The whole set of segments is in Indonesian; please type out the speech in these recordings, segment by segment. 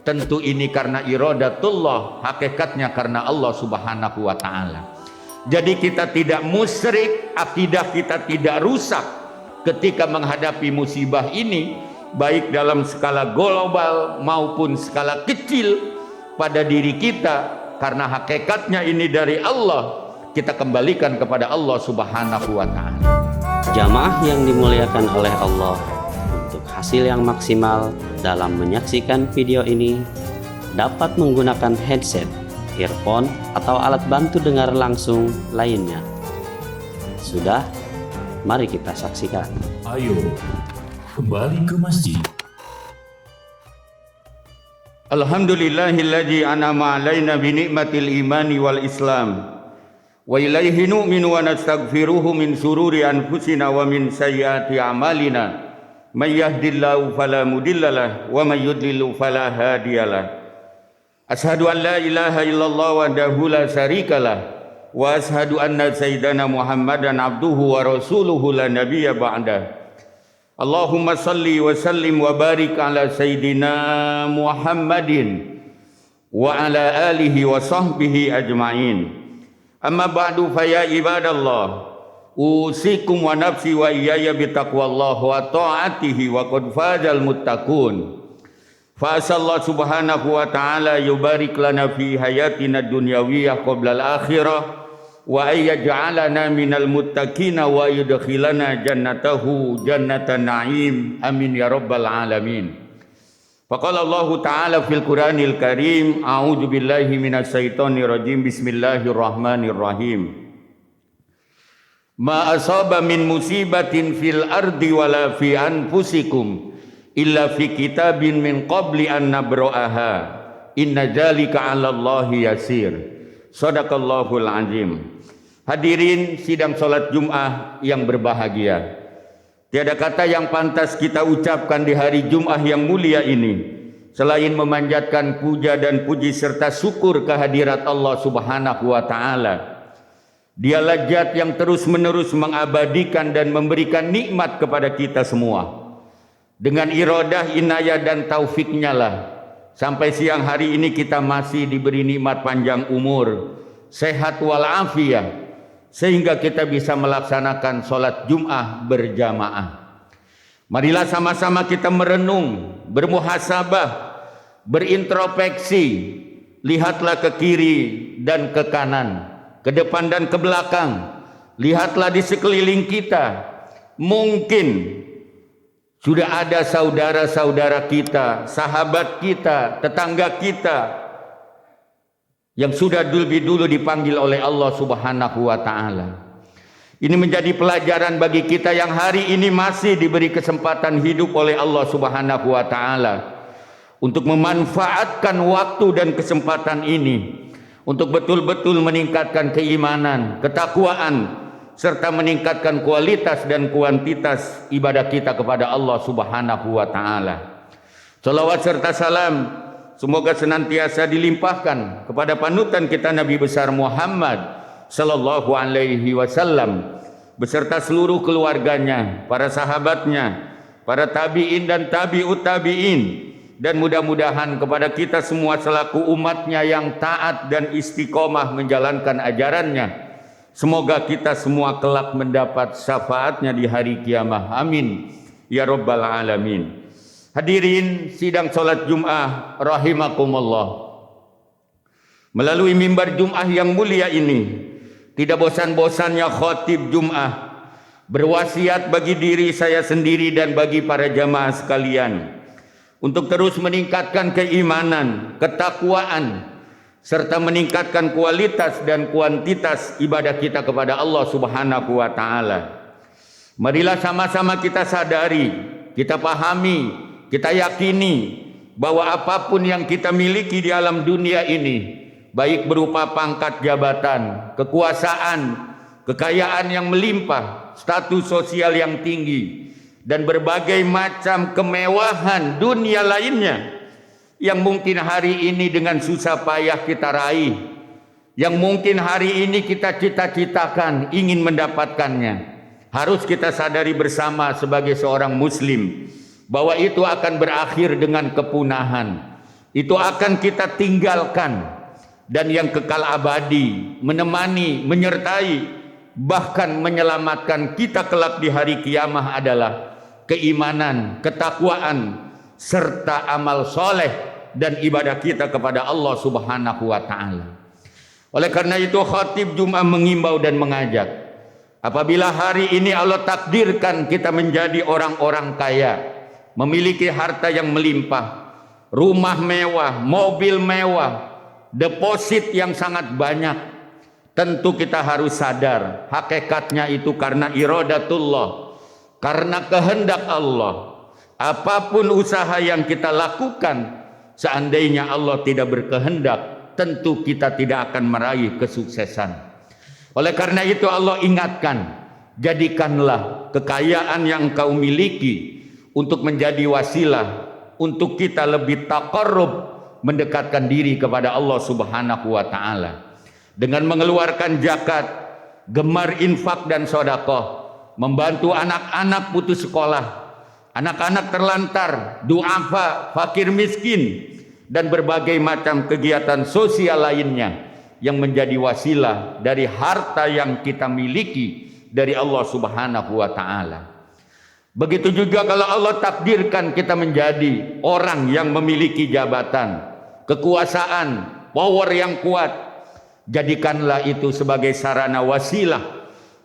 tentu ini karena iradatullah, hakikatnya karena Allah Subhanahu wa taala. Jadi kita tidak musyrik, akidah kita tidak rusak ketika menghadapi musibah ini, baik dalam skala global maupun skala kecil pada diri kita, karena hakikatnya ini dari Allah, kita kembalikan kepada Allah Subhanahu wa taala. Jamaah yang dimuliakan oleh Allah, untuk hasil yang maksimal dalam menyaksikan video ini dapat menggunakan headset, earphone, atau alat bantu dengar langsung lainnya. Sudah, mari kita saksikan. Ayo, kembali ke masjid. Alhamdulillahilladzi an'ama 'alaina bi ni'matil imani wal islam. Wa ilaihi nu'minu wa nastaghfiruhu min sururi anfusina wa min sayyiati a'malina. May yahdihillahu fala mudhillalah wa may yudlil fala hadiyalah. Ashhadu an la ilaha illallah wahdahu la syarikalah wa ashhadu anna sayyidana Muhammadan abduhu wa rasuluhu la nabiyya ba'da. Allahumma salli wa sallim wa barik ala sayyidina Muhammadin wa ala alihi wa sahbihi ajma'in. Amma ba'du fa ya ibadallah, usikum wa nafsi wa iyaya bitaqwallah wa ta'atihi wa qad fazal muttaqun. Fa asallahu subhanahu wa ta'ala yubarik lana fi hayatina dunyawiyah qabla al-akhirah wa ayyaj'alana minal muttaqina wa yudkhilana jannatahu jannatan na'im, amin ya rabbal alamin. Faqala Allah ta'ala fil Qur'anil Karim, a'udzu billahi minas syaitonir rajim, bismillahirrahmanirrahim. Ma asaba min musibatin fil ardi wala fi anfusikum illa fi kitabin min qabli an nabra'aha inna dzalika 'ala Allahi yasir. Shadaqallahul azim. Hadirin sidang salat Jumat yang berbahagia, tiada kata yang pantas kita ucapkan di hari Jumat yang mulia ini selain memanjatkan puja dan puji serta syukur kehadirat Allah Subhanahu wa taala. Dialah Zat yang terus-menerus mengabadikan dan memberikan nikmat kepada kita semua. Dengan iradah, inayah dan taufiknya lah sampai siang hari ini kita masih diberi nikmat panjang umur, sehat walafiat, sehingga kita bisa melaksanakan sholat Jum'ah berjamaah. Marilah sama-sama kita merenung, bermuhasabah, berintrospeksi. Lihatlah ke kiri dan ke kanan, ke depan dan ke belakang. Lihatlah di sekeliling kita. Mungkin sudah ada saudara-saudara kita, sahabat kita, tetangga kita yang sudah lebih dulu dipanggil oleh Allah Subhanahu wa taala. Ini menjadi pelajaran bagi kita yang hari ini masih diberi kesempatan hidup oleh Allah Subhanahu wa taala untuk memanfaatkan waktu dan kesempatan ini untuk betul-betul meningkatkan keimanan, ketakwaan, serta meningkatkan kualitas dan kuantitas ibadah kita kepada Allah Subhanahu wa taala. Salawat serta salam semoga senantiasa dilimpahkan kepada panutan kita Nabi besar Muhammad sallallahu alaihi wasallam beserta seluruh keluarganya, para sahabatnya, para tabi'in dan tabi'ut tabi'in, dan mudah-mudahan kepada kita semua selaku umatnya yang taat dan istiqomah menjalankan ajarannya. Semoga kita semua kelak mendapat syafaatnya di hari kiamat. Amin ya rabbal alamin. Hadirin sidang salat Jumat rahimakumullah. Melalui mimbar Jumat yang mulia ini, tidak bosan-bosannya khatib Jumat berwasiat bagi diri saya sendiri dan bagi para jamaah sekalian untuk terus meningkatkan keimanan, ketakwaan, serta meningkatkan kualitas dan kuantitas ibadah kita kepada Allah Subhanahu wa taala. Marilah sama-sama kita sadari, kita pahami, kita yakini bahwa apapun yang kita miliki di alam dunia ini, baik berupa pangkat jabatan, kekuasaan, kekayaan yang melimpah, status sosial yang tinggi, dan berbagai macam kemewahan dunia lainnya yang mungkin hari ini dengan susah payah kita raih, yang mungkin hari ini kita cita-citakan ingin mendapatkannya, harus kita sadari bersama sebagai seorang muslim bahwa itu akan berakhir dengan kepunahan. itu akan kita tinggalkan, dan yang kekal abadi, menemani, menyertai, bahkan menyelamatkan kita kelak di hari kiamah adalah keimanan, ketakwaan, serta amal soleh dan ibadah kita kepada Allah Subhanahu wa ta'ala. Oleh karena itu khatib Jumat mengimbau dan mengajak, apabila hari ini Allah takdirkan kita menjadi orang-orang kaya, memiliki harta yang melimpah, rumah mewah, mobil mewah, deposit yang sangat banyak, tentu kita harus sadar hakikatnya itu karena iradatullah, karena kehendak Allah. Apapun usaha yang kita lakukan, seandainya Allah tidak berkehendak, tentu kita tidak akan meraih kesuksesan. Oleh karena itu Allah ingatkan, jadikanlah kekayaan yang kau miliki untuk menjadi wasilah untuk kita lebih taqarrub, mendekatkan diri kepada Allah Subhanahu wa ta'ala. Dengan mengeluarkan zakat, gemar infak dan sedekah, membantu anak-anak putus sekolah, anak-anak terlantar, duafa, fakir miskin, dan berbagai macam kegiatan sosial lainnya yang menjadi wasilah dari harta yang kita miliki dari Allah Subhanahu wa ta'ala. Begitu juga kalau Allah takdirkan kita menjadi orang yang memiliki jabatan, kekuasaan, power yang kuat, jadikanlah itu sebagai sarana wasilah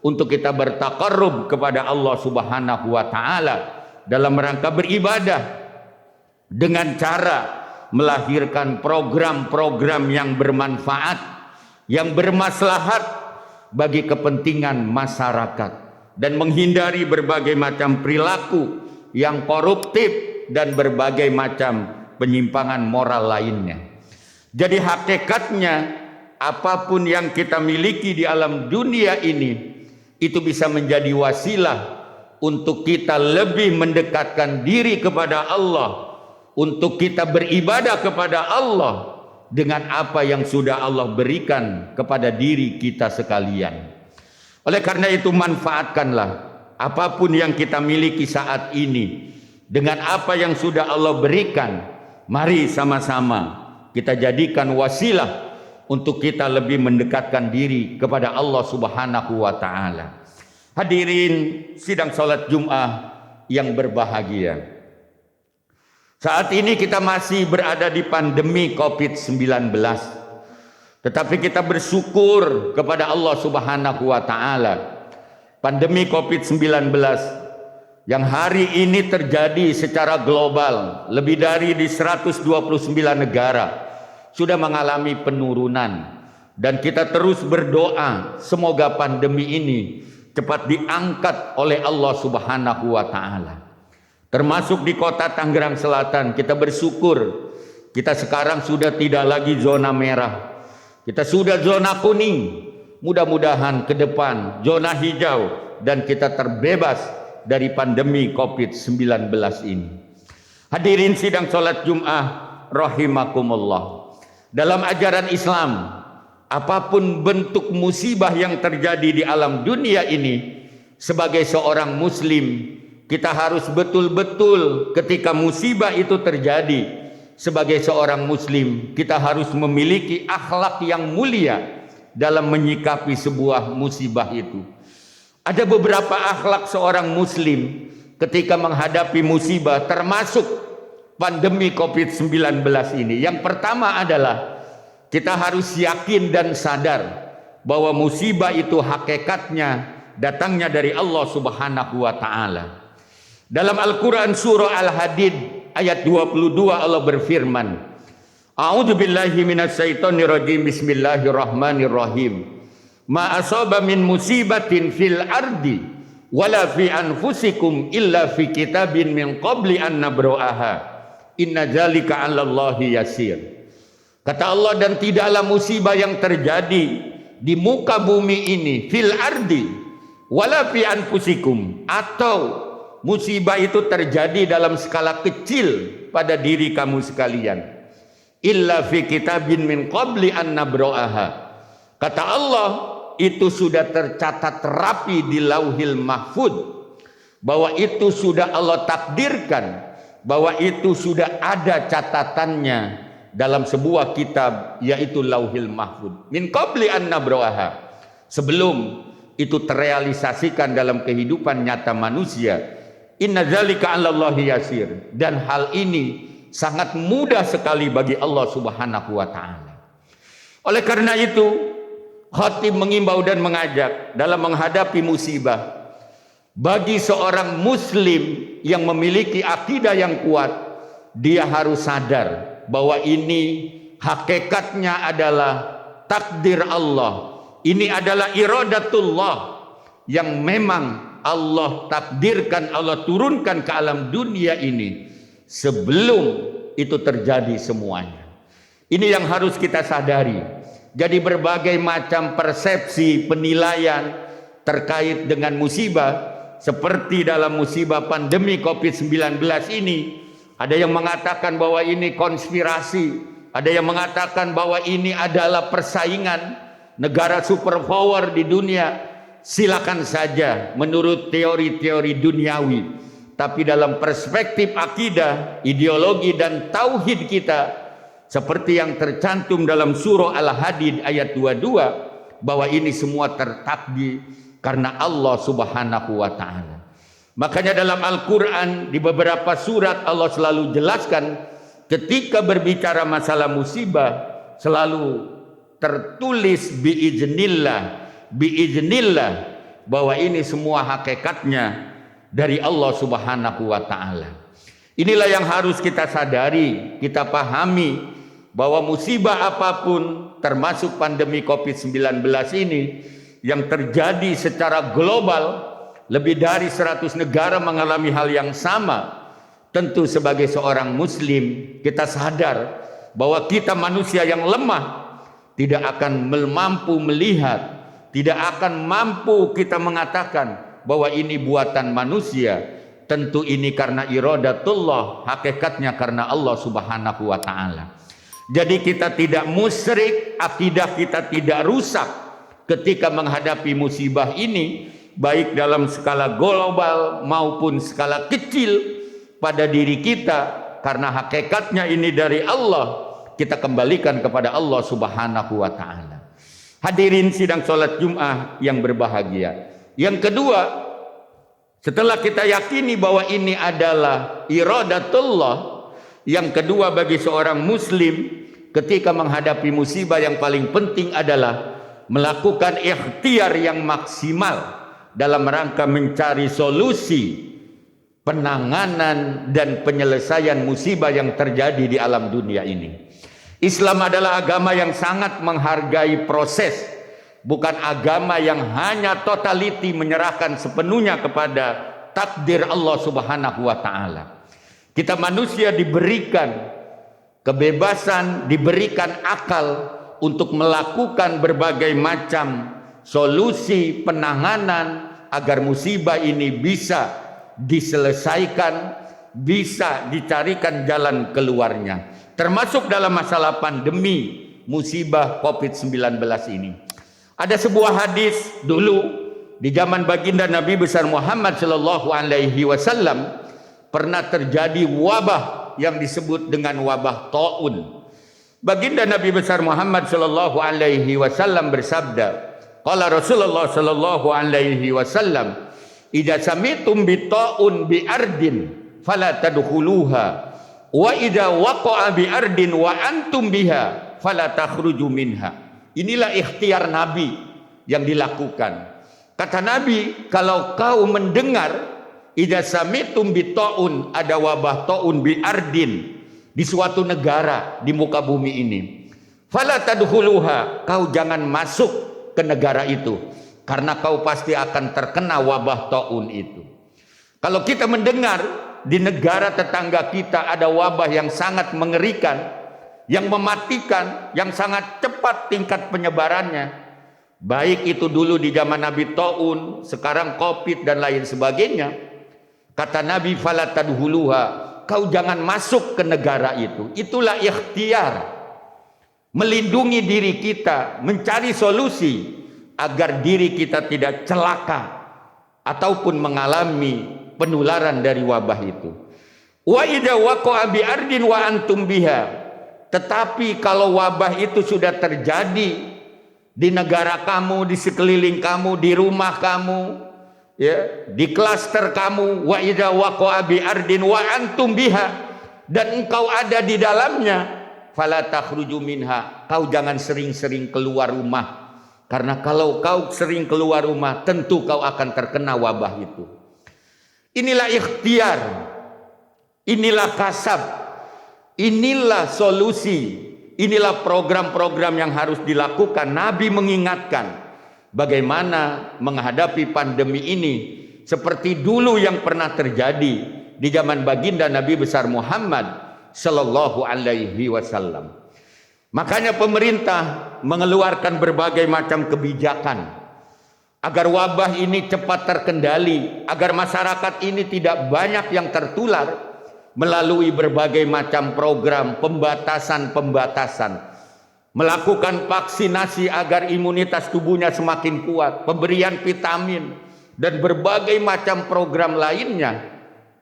untuk kita bertaqarrub kepada Allah Subhanahu wa ta'ala dalam rangka beribadah dengan cara melahirkan program-program yang bermanfaat, yang bermaslahat bagi kepentingan masyarakat, dan menghindari berbagai macam perilaku yang koruptif dan berbagai macam penyimpangan moral lainnya. Jadi hakikatnya apapun yang kita miliki di alam dunia ini itu bisa menjadi wasilah untuk kita lebih mendekatkan diri kepada Allah, untuk kita beribadah kepada Allah dengan apa yang sudah Allah berikan kepada diri kita sekalian. Oleh karena itu manfaatkanlah apapun yang kita miliki saat ini dengan apa yang sudah Allah berikan. Mari sama-sama kita jadikan wasilah untuk kita lebih mendekatkan diri kepada Allah Subhanahu wa ta'ala. Hadirin sidang salat Jumat yang berbahagia, saat ini kita masih berada di pandemi COVID-19. Tetapi kita bersyukur kepada Allah Subhanahu wa ta'ala. Pandemi COVID-19 yang hari ini terjadi secara global, lebih dari di 129 negara sudah mengalami penurunan, dan kita terus berdoa semoga pandemi ini cepat diangkat oleh Allah Subhanahu wa ta'ala. Termasuk di kota Tangerang Selatan, kita bersyukur kita sekarang sudah tidak lagi zona merah, kita sudah zona kuning. Mudah-mudahan ke depan zona hijau dan kita terbebas dari pandemi COVID-19 ini. Hadirin sidang salat Jumat rahimakumullah. Dalam ajaran Islam, apapun bentuk musibah yang terjadi di alam dunia ini, sebagai seorang muslim kita harus betul-betul ketika musibah itu terjadi, sebagai seorang muslim kita harus memiliki akhlak yang mulia dalam menyikapi sebuah musibah itu. Ada beberapa akhlak seorang muslim ketika menghadapi musibah, termasuk pandemi COVID-19 ini. Yang pertama adalah kita harus yakin dan sadar bahwa musibah itu hakikatnya datangnya dari Allah Subhanahu wa ta'ala. Dalam Al-Quran surah Al-Hadid ayat 22 Allah berfirman, A'udzu billahi minasyaitonir rajim, bismillahirrahmanirrahim. Ma asaba min musibatin fil ardi wala fi anfusikum illa fi kitabin min qabli an nabra'aha. Inna dzalika 'alallahi yasir. Kata Allah, dan tidaklah musibah yang terjadi di muka bumi ini, fil ardi wala fi anfusikum, atau musibah itu terjadi dalam skala kecil pada diri kamu sekalian, illa fi kitabin min qabli an nabra'aha. Kata Allah, itu sudah tercatat rapi di Lauhil Mahfud, bahwa itu sudah Allah takdirkan, bahwa itu sudah ada catatannya dalam sebuah kitab, yaitu Lauhil Mahfuz. Min qabli an nabra'aha, sebelum itu terrealisasikan dalam kehidupan nyata manusia. Inna dzalika 'alallahi yasir, dan hal ini sangat mudah sekali bagi Allah Subhanahu wa taala. Oleh karena itu, khatib mengimbau dan mengajak dalam menghadapi musibah, bagi seorang muslim yang memiliki akidah yang kuat, dia harus sadar bahwa ini hakikatnya adalah takdir Allah. Ini adalah iradatullah yang memang Allah takdirkan, Allah turunkan ke alam dunia ini sebelum itu terjadi semuanya. Ini yang harus kita sadari. Jadi berbagai macam persepsi, penilaian terkait dengan musibah, seperti dalam musibah pandemi COVID-19 ini, ada yang mengatakan bahwa ini konspirasi, ada yang mengatakan bahwa ini adalah persaingan negara superpower di dunia. Silakan saja menurut teori-teori duniawi, tapi dalam perspektif akidah, ideologi dan tauhid kita, seperti yang tercantum dalam surah Al-Hadid ayat 22, bahwa ini semua tertakdir karena Allah Subhanahu wa taala. Makanya dalam Al-Qur'an di beberapa surat Allah selalu jelaskan, ketika berbicara masalah musibah selalu tertulis biiznillah, bahwa ini semua hakikatnya dari Allah Subhanahu wa taala. Inilah yang harus kita sadari, kita pahami, bahwa musibah apapun termasuk pandemi COVID-19 ini yang terjadi secara global, lebih dari 100 negara mengalami hal yang sama. Tentu sebagai seorang muslim kita sadar bahwa kita manusia yang lemah, tidak akan mampu melihat, tidak akan mampu kita mengatakan bahwa ini buatan manusia. Tentu ini karena iradatullah, hakikatnya karena Allah Subhanahu wa taala. Jadi kita tidak musyrik, akidah kita tidak rusak ketika menghadapi musibah ini, baik dalam skala global maupun skala kecil pada diri kita, karena hakikatnya ini dari Allah. Kita kembalikan kepada Allah Subhanahu wa taala. Hadirin sidang salat Jumat yang berbahagia. Yang kedua, setelah kita yakini bahwa ini adalah iradatullah, yang kedua bagi seorang muslim ketika menghadapi musibah yang paling penting adalah melakukan ikhtiar yang maksimal dalam rangka mencari solusi penanganan dan penyelesaian musibah yang terjadi di alam dunia ini. Islam adalah agama yang sangat menghargai proses, bukan agama yang hanya totaliti menyerahkan sepenuhnya kepada takdir Allah Subhanahu wa taala. Kita manusia diberikan kebebasan, diberikan akal untuk melakukan berbagai macam solusi penanganan agar musibah ini bisa diselesaikan, bisa dicarikan jalan keluarnya, termasuk dalam masalah pandemi musibah COVID-19 ini. Ada sebuah hadis dulu di zaman baginda Nabi besar Muhammad sallallahu alaihi wasallam, pernah terjadi wabah yang disebut dengan wabah taun. Baginda Nabi besar Muhammad sallallahu alaihi wasallam bersabda, qala Rasulullah sallallahu alaihi wasallam, idza samitum bi taun bi ardin fala tadkhuluha wa idza waqa'a bi ardin wa antum biha fala takhruju minha. Inilah ikhtiar Nabi yang dilakukan. Kata Nabi, kalau kau mendengar idza samitum bi taun, ada wabah taun bi ardin di suatu negara di muka bumi ini, fala tadkhuluha, kau jangan masuk ke negara itu, karena kau pasti akan terkena wabah taun itu. Kalau kita mendengar di negara tetangga kita ada wabah yang sangat mengerikan, yang mematikan, yang sangat cepat tingkat penyebarannya, baik itu dulu di zaman Nabi taun, sekarang Covid dan lain sebagainya, kata Nabi fala tadkhuluha, kau jangan masuk ke negara itu. Itulah ikhtiar, melindungi diri kita, mencari solusi agar diri kita tidak celaka ataupun mengalami penularan dari wabah itu. Wa idza waqa'a bi ardin wa antum biha, Tetapi kalau wabah itu sudah terjadi di negara kamu, di sekeliling kamu, di rumah kamu, ya, di klaster kamu, wa idza waqa'a bi ardin wa antum biha, dan engkau ada di dalamnya, fala takhruju minha, kau jangan sering-sering keluar rumah, karena kalau kau sering keluar rumah tentu kau akan terkena wabah itu. Inilah ikhtiar, inilah kasab, inilah solusi, inilah program-program yang harus dilakukan. Nabi mengingatkan bagaimana menghadapi pandemi ini seperti dulu yang pernah terjadi di zaman baginda Nabi besar Muhammad sallallahu alaihi wasallam. Makanya pemerintah mengeluarkan berbagai macam kebijakan agar wabah ini cepat terkendali, agar masyarakat ini tidak banyak yang tertular melalui berbagai macam program pembatasan-pembatasan, melakukan vaksinasi agar imunitas tubuhnya semakin kuat, pemberian vitamin, dan berbagai macam program lainnya.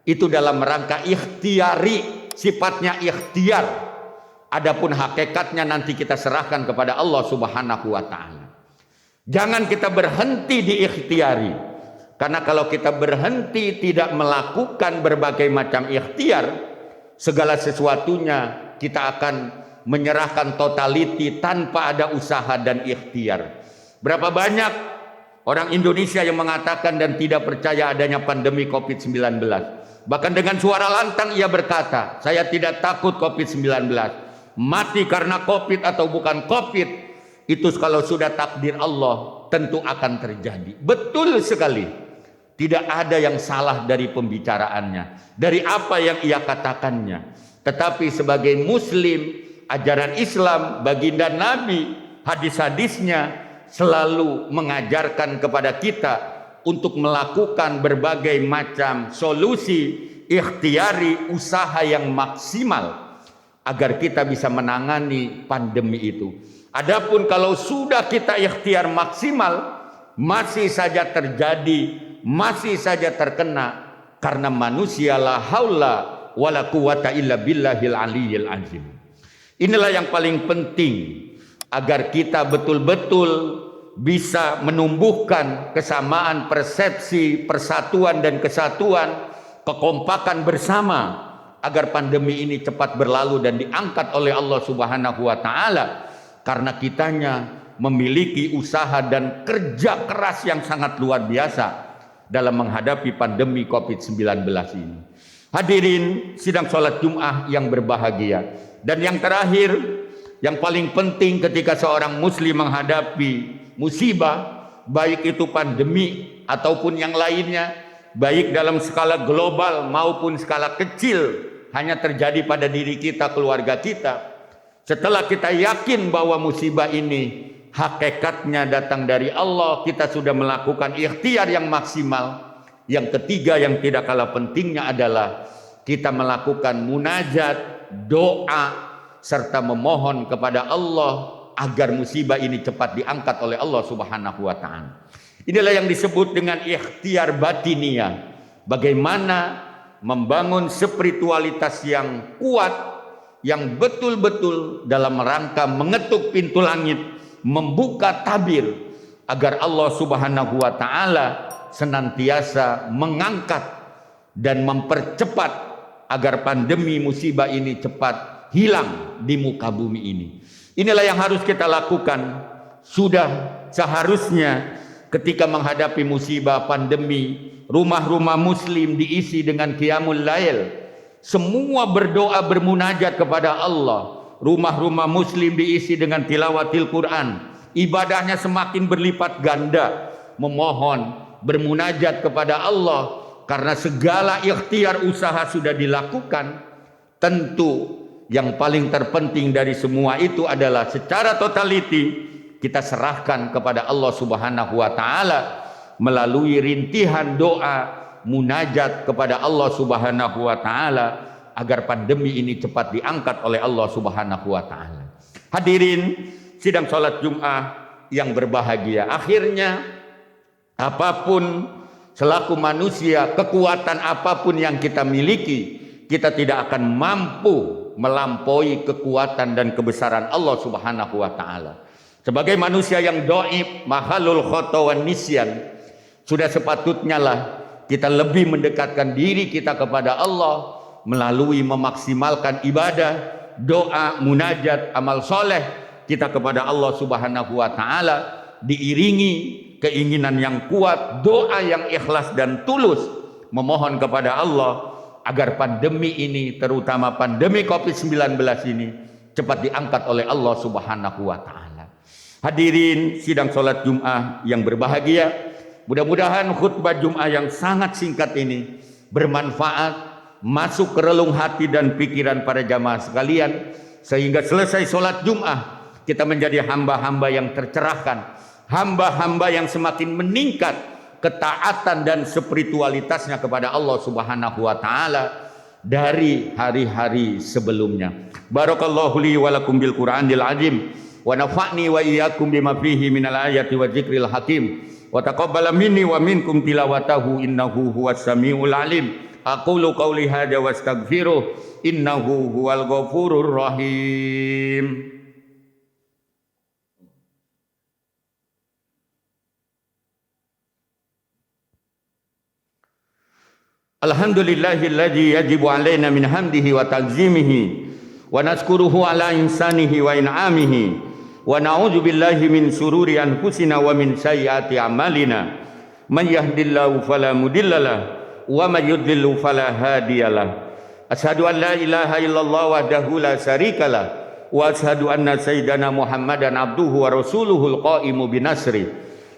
Itu dalam rangka ikhtiari, sifatnya ikhtiar. Adapun hakikatnya nanti kita serahkan kepada Allah Subhanahu wa Ta'ala. Jangan kita berhenti di ikhtiari, karena kalau kita berhenti tidak melakukan berbagai macam ikhtiar, segala sesuatunya kita akan menyerahkan totality tanpa ada usaha dan ikhtiar. Berapa banyak orang Indonesia yang mengatakan dan tidak percaya adanya pandemi COVID-19. Bahkan dengan suara lantang ia berkata, saya tidak takut COVID-19. Mati karena COVID atau bukan COVID, itu kalau sudah takdir Allah tentu akan terjadi. Betul sekali. Tidak ada yang salah dari pembicaraannya, dari apa yang ia katakannya. Tetapi sebagai muslim, ajaran Islam, baginda Nabi, hadis-hadisnya selalu mengajarkan kepada kita untuk melakukan berbagai macam solusi, ikhtiari, usaha yang maksimal agar kita bisa menangani pandemi itu. Adapun kalau sudah kita ikhtiar maksimal, masih saja terjadi, masih saja terkena, karena manusia la haula wala quwata illa billahil aliyyil azim. Inilah yang paling penting agar kita betul-betul bisa menumbuhkan kesamaan persepsi, persatuan dan kesatuan, kekompakan bersama agar pandemi ini cepat berlalu dan diangkat oleh Allah Subhanahu wa Ta'ala. Karena kitanya memiliki usaha dan kerja keras yang sangat luar biasa dalam menghadapi pandemi COVID-19 ini. Hadirin sidang sholat Jum'ah yang berbahagia. Dan yang terakhir, yang paling penting ketika seorang muslim menghadapi musibah, baik itu pandemi ataupun yang lainnya, baik dalam skala global maupun skala kecil, hanya terjadi pada diri kita, keluarga kita. Setelah kita yakin bahwa musibah ini hakikatnya datang dari Allah, kita sudah melakukan ikhtiar yang maksimal. Yang ketiga yang tidak kalah pentingnya adalah kita melakukan munajat, doa, serta memohon kepada Allah agar musibah ini cepat diangkat oleh Allah Subhanahu wa Ta'ala. Inilah yang disebut dengan ikhtiar batiniyah. Bagaimana membangun spiritualitas yang kuat, yang betul-betul dalam rangka mengetuk pintu langit, membuka tabir agar Allah Subhanahu wa Ta'ala senantiasa mengangkat dan mempercepat agar pandemi musibah ini cepat hilang di muka bumi ini. Inilah yang harus kita lakukan. Sudah seharusnya ketika menghadapi musibah pandemi, rumah-rumah muslim diisi dengan qiyamul lail. Semua berdoa bermunajat kepada Allah. Rumah-rumah muslim diisi dengan tilawatil Quran. Ibadahnya semakin berlipat ganda. Memohon, bermunajat kepada Allah. Karena segala ikhtiar usaha sudah dilakukan. Tentu yang paling terpenting dari semua itu adalah secara totality kita serahkan kepada Allah Subhanahu wa Ta'ala melalui rintihan doa, munajat kepada Allah Subhanahu wa Ta'ala agar pandemi ini cepat diangkat oleh Allah Subhanahu wa Ta'ala. Hadirin sidang sholat Jum'ah yang berbahagia, akhirnya apapun selaku manusia, kekuatan apapun yang kita miliki, kita tidak akan mampu melampaui kekuatan dan kebesaran Allah Subhanahu wa taala. Sebagai manusia yang dhaif, mahalul khata wan nisyan, sudah sepatutnya lah kita lebih mendekatkan diri kita kepada Allah melalui memaksimalkan ibadah, doa, munajat, amal soleh kita kepada Allah Subhanahu wa taala, diiringi keinginan yang kuat, doa yang ikhlas dan tulus memohon kepada Allah agar pandemi ini, terutama pandemi Covid-19 ini, cepat diangkat oleh Allah Subhanahu wa taala. Hadirin sidang salat Jumat yang berbahagia, mudah-mudahan khutbah Jumat yang sangat singkat ini bermanfaat, masuk ke relung hati dan pikiran para jamaah sekalian, sehingga selesai salat Jumat kita menjadi hamba-hamba yang tercerahkan, hamba-hamba yang semakin meningkat ketaatan dan spiritualitasnya kepada Allah Subhanahu wa taala dari hari-hari sebelumnya. Barakallahu li wa lakum bil Qur'anil azim wa nafa'ni wa iyyakum bima fihi minal ayati wa dzikril hakim wa taqabbala minni wa minkum tilawatahu innahu huwas samiul alim. Aqulu qawli hadza wa astaghfiruh innahu huwal ghafurur rahim. Alhamdulillahilladzi yajibu alaina min hamdihi wa ta'zimihi wa nazkuruhu ala insanihi wa in'amihi wa na'udzu billahi min sururi anfusina wa min sayyiati a'malina man yahdihillahu fala mudhillalah wa may yudlil fala hadiyalah. Asyhadu an la ilaha illallah wahdahu la syarikalah wa asyhadu anna sayyidana Muhammadan abduhu wa rasuluhul qaimu binasri.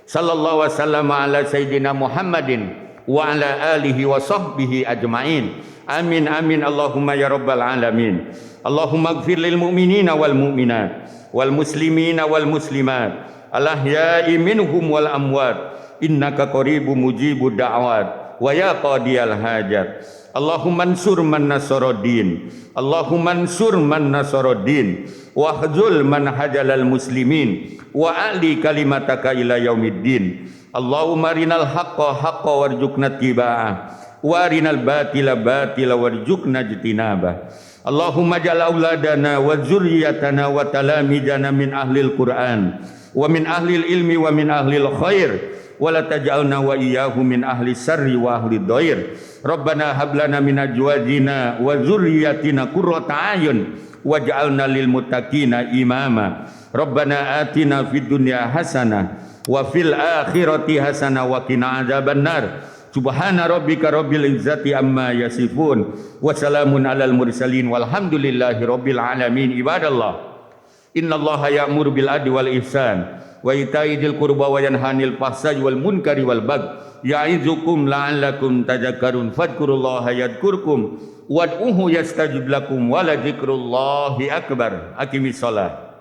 Sallallahu wasallam ala sayyidina Muhammadin wa ala alihi wa sahbihi ajma'in. Amin amin Allahumma ya rabbal alamin. Allahumma ighfir lil mu'minina wal mu'minat wal muslimina wal muslimat al ahya'i minhum wal amwat innaka qaribun mujibud da'wat wa ya qadiyal hajat. Allahumma ansur man nasaruddin, Allahumma ansur man nasaruddin wahzul man hajalal muslimin wa ali kalimataka ila yaumiddin. Allahumma arinal haqqa haqqa warzuqna ittiba'ah wa arinal batila batila warzuqna ijtinabah. Allahumma ja'al auladana wa dzurriyyatana wa talamidana min ahlil Qur'an wa min ahlil ilmi wa min ahlil khair wa la taj'alna wa iyyahum min ahli sarri wa ahli dhair. Rabbana hab lana min azwajina wa dzurriyyatina qurrata a'yun waj'alna lil muttaqina imama. Rabbana atina fid dunya hasanah wa fil akhirati hasanah wa qina adzabannar. Subhana rabbika rabbil izzati amma yasifun wa salamun alal mursalin walhamdulillahi rabbil alamin. Ibadallah, innallaha ya'muru bil adli wal ihsan wa ita'i dzil qurba wa yanha 'anil fahsya'i wal munkari wal baghi ya'izukum la'allakum tadhakkarun. Fadhkurullaha yadhkurkum wad'uhu yastajib lakum wa la dzikrullahi akbar. Aqimis shalah.